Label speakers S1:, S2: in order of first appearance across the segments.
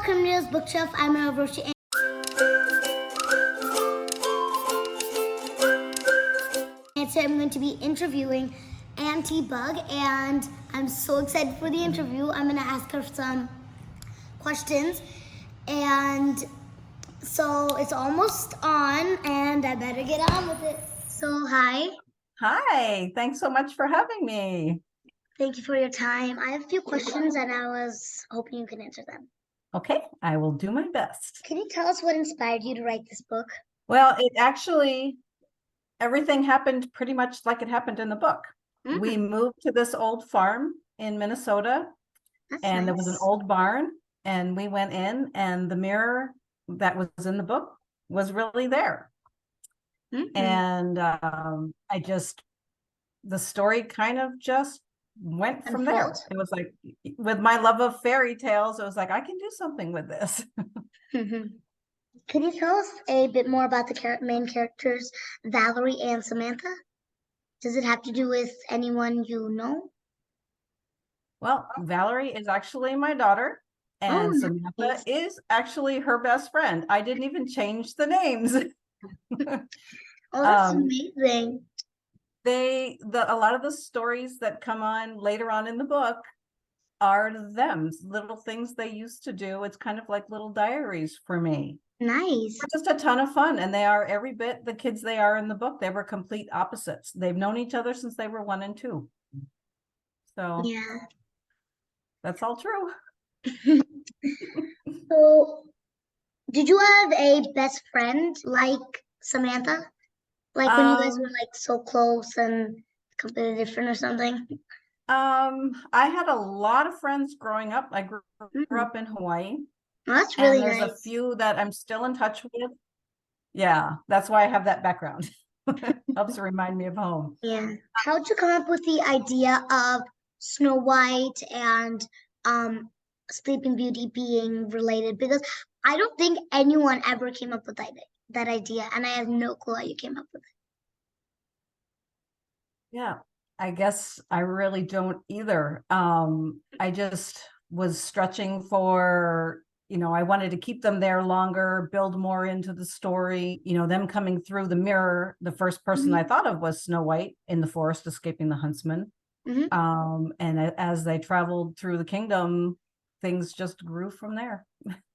S1: welcome to this bookshelf. I'm Roshi, and today I'm going to be interviewing Auntie Bugg, and I'm so excited for the interview. I'm going to ask her some questions, and so it's almost on, and I better get on with it. So hi.
S2: Hi, thanks so much for having me.
S1: Thank you for your time. I have a few questions, and I was hoping you can answer them.
S2: Okay, I will do my best.
S1: Can you tell us what inspired you to write this book?
S2: Well, everything happened pretty much like it happened in the book. We moved to this old farm in Minnesota, and there was an old barn, and we went in, and the mirror that was in the book was really there. And the story kind of just went from there. It was like, with my love of fairy tales, it was like, I can do something with this.
S1: Can you tell us a bit more about the main characters, Valerie and Samantha? Does it have to do with anyone you know?
S2: Well, Valerie is actually my daughter, and Samantha is actually her best friend. I didn't even change the names.
S1: Oh, that's amazing.
S2: A lot of the stories that come on later on in the book are them, little things they used to do. It's kind of like little diaries for me.
S1: Nice.
S2: They're just a ton of fun, and they are every bit the kids they are in the book. They were complete opposites. They've known each other since they were 1 and 2. So
S1: yeah,
S2: that's all true.
S1: So, did you have a best friend like Samantha? Like when you guys were like so close and completely different or something?
S2: I had a lot of friends growing up. I grew up in Hawaii.
S1: Well, that's really
S2: nice. There's a few that I'm still in touch with. Yeah, that's why I have that background. Helps to remind me of home.
S1: Yeah. How'd you come up with the idea of Snow White and Sleeping Beauty being related? Because I don't think anyone ever came up with that idea, and I have no clue how you came up with it.
S2: Yeah, I guess I really don't either. I just was stretching for, I wanted to keep them there longer, build more into the story, them coming through the mirror. The first person I thought of was Snow White in the forest escaping the huntsman. And as they traveled through the kingdom, things just grew from there.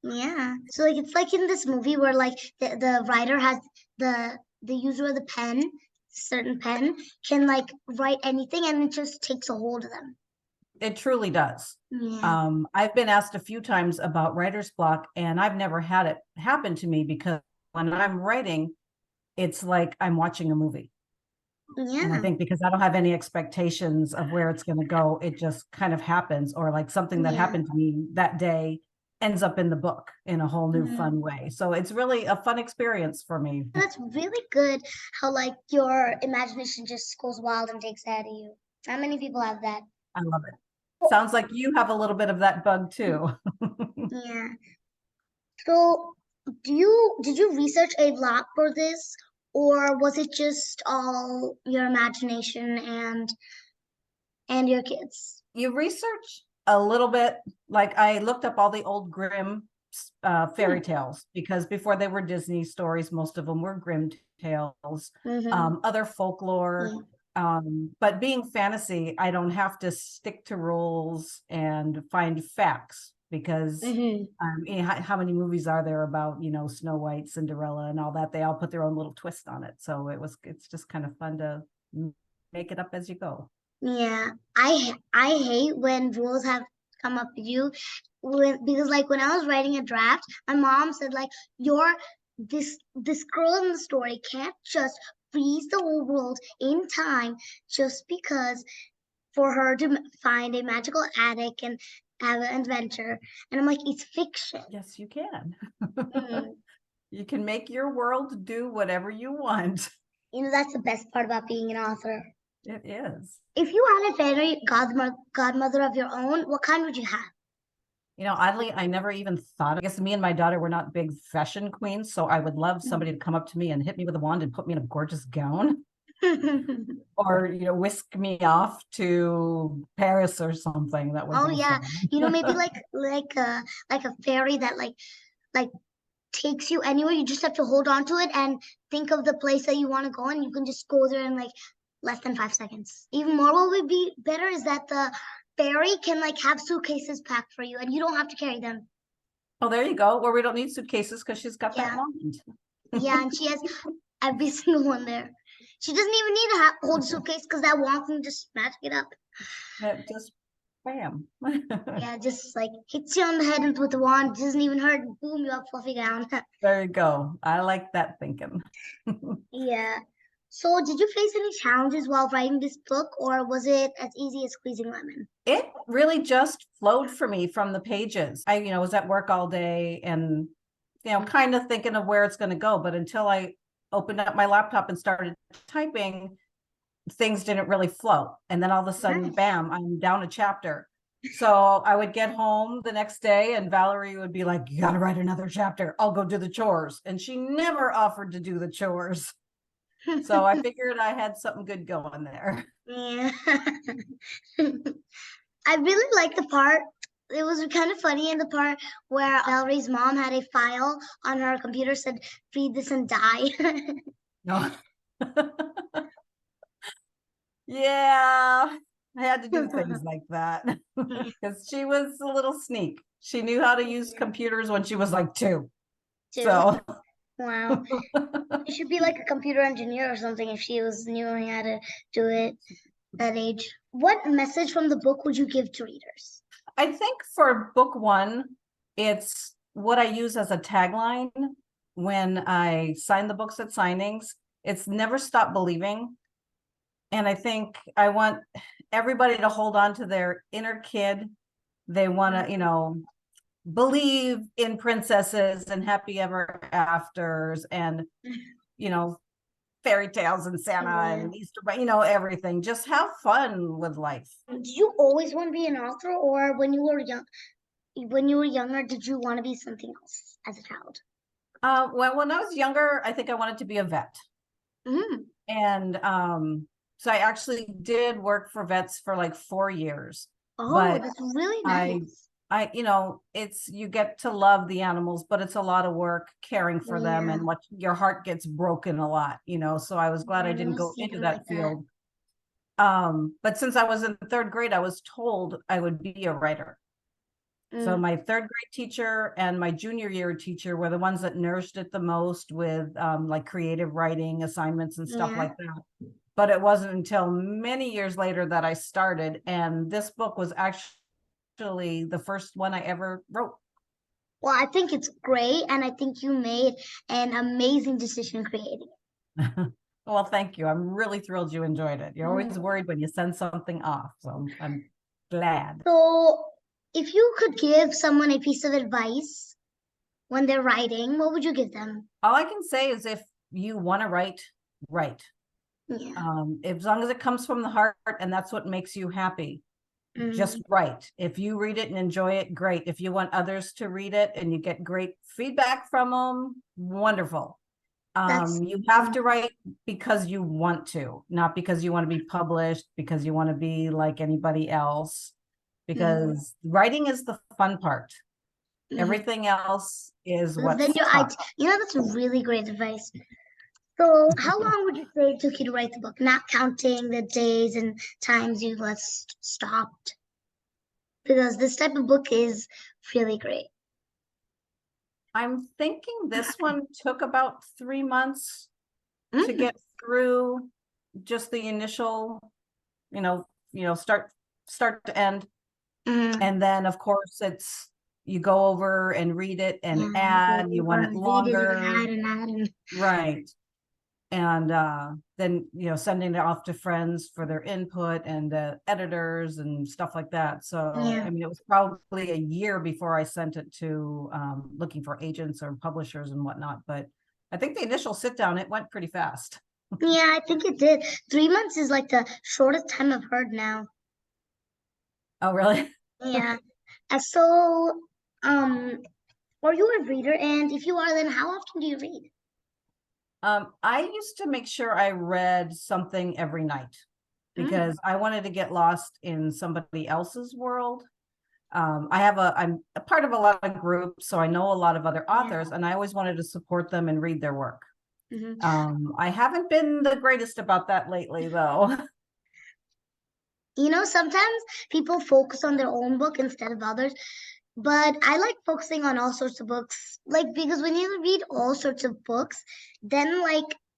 S1: Yeah. So like it's like in this movie where like the writer has the user of the pen, certain pen, can like write anything and it just takes a hold of them.
S2: It truly does.
S1: Yeah.
S2: I've been asked a few times about writer's block, and I've never had it happen to me because when I'm writing, it's like I'm watching a movie.
S1: Yeah.
S2: And I think because I don't have any expectations of where it's going to go, it just kind of happens, or like something that happened to me that day ends up in the book in a whole new fun way. So it's really a fun experience for me.
S1: That's really good how like your imagination just goes wild and takes out of you. Not many people have that.
S2: I love it. Sounds like you have a little bit of that bug too.
S1: Yeah. So did you research a lot for this, or was it just all your imagination and your kids?
S2: You research a little bit. Like I looked up all the old Grimm fairy tales, because before they were Disney stories, most of them were Grimm tales, other folklore. But being fantasy, I don't have to stick to rules and find facts, because how many movies are there about, Snow White, Cinderella, and all that? They all put their own little twist on it. So it's just kind of fun to make it up as you go.
S1: Yeah, I hate when rules have come up with you, because like when I was writing a draft, my mom said like this girl in the story can't just freeze the whole world in time just because for her to find a magical attic and have an adventure. And I'm like, it's fiction.
S2: Yes, you can. You can make your world do whatever you want.
S1: That's the best part about being an author.
S2: It is.
S1: If you had a fairy godmother of your own, what kind would you have?
S2: Oddly, I never even thought. I guess me and my daughter were not big fashion queens, so I would love somebody to come up to me and hit me with a wand and put me in a gorgeous gown. or whisk me off to Paris or something. That would
S1: Oh
S2: be
S1: yeah,
S2: fun.
S1: maybe like a fairy that like takes you anywhere. You just have to hold on to it and think of the place that you want to go, and you can just go there in like less than 5 seconds. Even more, what would be better is that the fairy can like have suitcases packed for you, and you don't have to carry them.
S2: Oh, there you go. Where we don't need suitcases because she's got that
S1: Yeah,
S2: mind.
S1: yeah, and she has every single one there. She doesn't even need to hold a suitcase because that wand can just magic it up.
S2: That just bam.
S1: Yeah, just like hits you on the head with the wand, doesn't even hurt, boom, you're up fluffy down.
S2: There you go. I like that thinking.
S1: Yeah. So, did you face any challenges while writing this book, or was it as easy as squeezing lemon?
S2: It really just flowed for me from the pages. I, was at work all day and, kind of thinking of where it's going to go. But until I opened up my laptop and started typing, things didn't really flow. And then all of a sudden,
S1: Nice.
S2: bam, I'm down a chapter. So I would get home the next day and Valerie would be like, you got to write another chapter. I'll go do the chores. And she never offered to do the chores. So I figured I had something good going there.
S1: Yeah. I really like the part. It was kind of funny in the part where Valerie's mom had a file on her computer said, "Read this and die."
S2: No. Yeah, I had to do things like that because she was a little sneak. She knew how to use computers when she was like 2.
S1: Too.
S2: So
S1: Wow. She should be like a computer engineer or something if she was knowing how to do it that age. What message from the book would you give to readers?
S2: I think for book 1, it's what I use as a tagline when I sign the books at signings. It's never stop believing. And I think I want everybody to hold on to their inner kid. They want to, believe in princesses and happy ever afters and, you know, fairy tales and Santa
S1: Yeah.
S2: and Easter, but everything. Just have fun with life.
S1: Did you always want to be an author, or when you were younger, did you want to be something else as a child?
S2: Well, when I was younger, I think I wanted to be a vet.
S1: Mm.
S2: And so I actually did work for vets for like 4 years.
S1: Oh,
S2: But
S1: that's really
S2: I
S1: nice.
S2: it's you get to love the animals, but it's a lot of work caring for them
S1: Yeah,
S2: and what your heart gets broken a lot, so I was glad
S1: I
S2: I didn't
S1: know
S2: go into
S1: something like
S2: that
S1: that.
S2: field. But since I was in 3rd grade, I was told I would be a writer. So
S1: Mm.
S2: my 3rd grade teacher and my junior year teacher were the ones that nourished it the most with like creative writing assignments and stuff
S1: Yeah.
S2: like that. But it wasn't until many years later that I started, and this book was actually the first one I ever wrote.
S1: Well, I think it's great, and I think you made an amazing decision creating
S2: Well, thank you. I'm really thrilled you enjoyed it. You're
S1: it.
S2: always worried when you send something off, so I'm glad.
S1: So, if you could give someone a piece of advice when they're writing, what would you give them?
S2: All I can say is if you want to write, write.
S1: Yeah.
S2: As long as it comes from the heart and that's what makes you happy, just
S1: Mm.
S2: write. If you read it and enjoy it, great. If you want others to read it and you get great feedback from them, wonderful.
S1: That's
S2: You have to write because you want to, not because you want to be published, because you want to be like anybody else,
S1: mm,
S2: because writing is the fun part.
S1: mhm.
S2: Everything else is
S1: Because then
S2: what's tough.
S1: that's really great advice. So, how long would you say it took you to write the book? Not counting the days and times you stopped, because this type of book is really great.
S2: I'm thinking this one took about 3 months to
S1: Mm,
S2: get through just the initial, start to end.
S1: mm,
S2: And then of course it's you go over and read it and
S1: yeah, you go
S2: add, you
S1: over
S2: want it
S1: and read it and
S2: longer.
S1: add and add and
S2: Right. And then sending it off to friends for their input and editors and stuff like that. So
S1: yeah.
S2: I mean, it was probably a year before I sent it to looking for agents or publishers and whatnot. But I think the initial sit down, it went pretty fast.
S1: Yeah, I think it did. 3 months is like the shortest time I've heard now.
S2: Oh, really?
S1: Yeah. So, um, are you a reader? And if you are, then how often do you read?
S2: I used to make sure I read something every night because I wanted to get lost in somebody else's world. I'm a part of a lot of groups, so I know a lot of other authors, and I always wanted to support them and read their work. I haven't been the greatest about that lately, though.
S1: Sometimes people focus on their own book instead of others, but I like focusing on all sorts of books, because when you read all sorts of books, then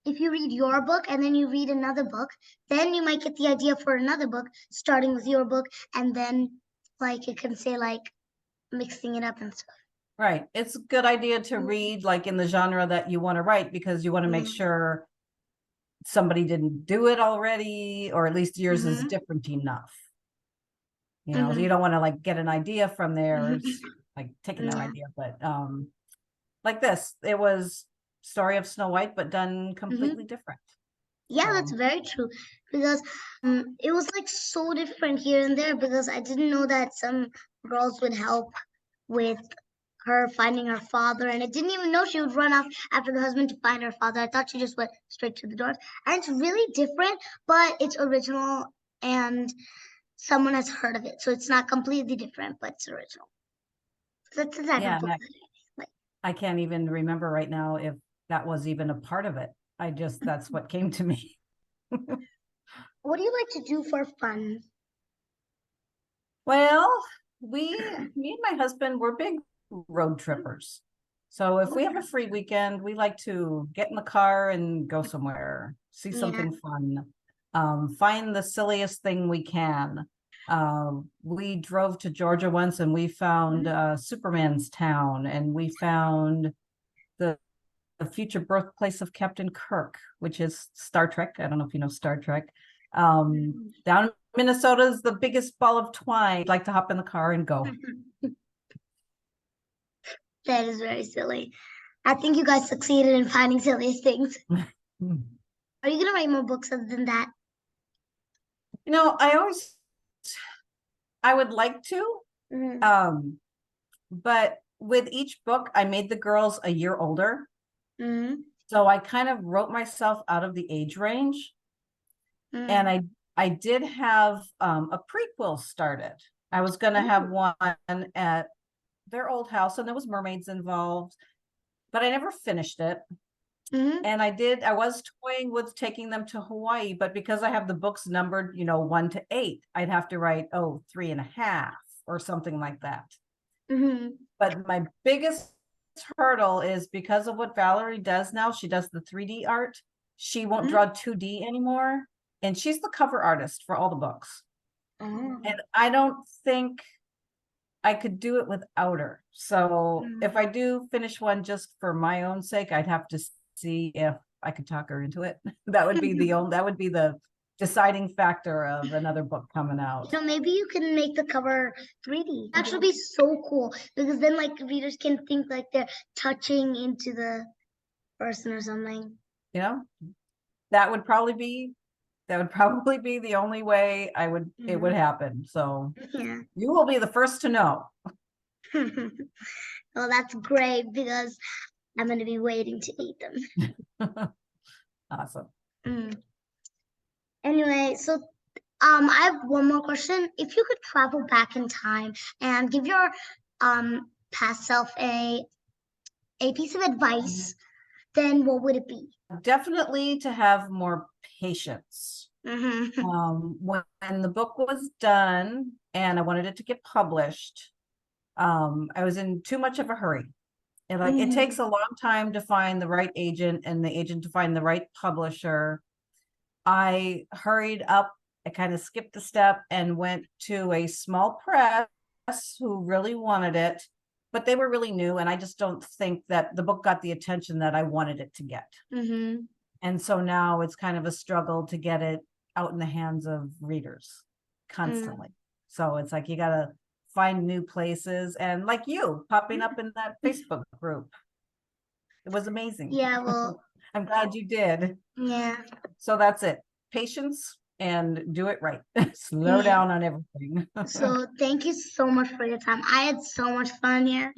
S1: if you read your book and then you read another book, then you might get the idea for another book, starting with your book, and then you can say mixing it up and stuff.
S2: Right. It's a good idea to read in the genre that you want to write because you want to make sure somebody didn't do it already, or at least yours is different enough. So you don't want to get an idea from theirs, taking their idea, but like this, it was Story of Snow White, but done completely different.
S1: Yeah, that's very true, because it was so different here and there, because I didn't know that some girls would help with her finding her father, and I didn't even know she would run off after the husband to find her father. I thought she just went straight to the door. And it's really different, but it's original, and someone has heard of it, so it's not completely different, but it's original. So that's the type of book that I like.
S2: I can't even remember right now if that was even a part of it. That's what came to me.
S1: What do you like to do for fun?
S2: Well, me and my husband, we're big road trippers. So if we have a free weekend, we like to get in the car and go somewhere, see something fun, find the silliest thing we can. We drove to Georgia once and we found Superman's town, and we found the future birthplace of Captain Kirk, which is Star Trek. I don't know if you know Star Trek. Down in Minnesota is the biggest ball of twine. I'd like to hop in the car and go.
S1: That is very silly. I think you guys succeeded in finding silliest things. Are you going to write more books other than that?
S2: I would like to. But with each book, I made the girls a year older. So I kind of wrote myself out of the age range. And I did have a prequel started. I was going to have one at their old house, and there was mermaids involved, but I never finished it. And I was toying with taking them to Hawaii, but because I have the books numbered, 1 to 8, I'd have to write, 3.5 or something like that. But my biggest hurdle is because of what Valerie does now. She does the 3D art. She won't draw 2D anymore. And she's the cover artist for all the books. And I don't think I could do it without her. So if I do finish one just for my own sake, I'd have to see if I could talk her into it. That would be the deciding factor of another book coming out.
S1: So maybe you can make the cover 3D. That would be so cool, because then readers can think they're touching into the person or something.
S2: That would probably be the only way it would happen. So you will be the first to know.
S1: Well, that's great, because I'm going to be waiting to eat them.
S2: Awesome.
S1: Anyway, so I have one more question. If you could travel back in time and give your past self a piece of advice, then what would it be?
S2: Definitely to have more patience. When the book was done and I wanted it to get published, I was in too much of a hurry. And it takes a long time to find the right agent and the agent to find the right publisher. I hurried up. I kind of skipped a step and went to a small press who really wanted it, but they were really new. And I just don't think that the book got the attention that I wanted it to get. And so now it's kind of a struggle to get it out in the hands of readers constantly. So it's you got to find new places, and like you popping up in that Facebook group. It was amazing.
S1: Yeah, well,
S2: I'm glad you did.
S1: Yeah.
S2: So that's it. Patience and do it right. Slow down on everything.
S1: So thank you so much for your time. I had so much fun here.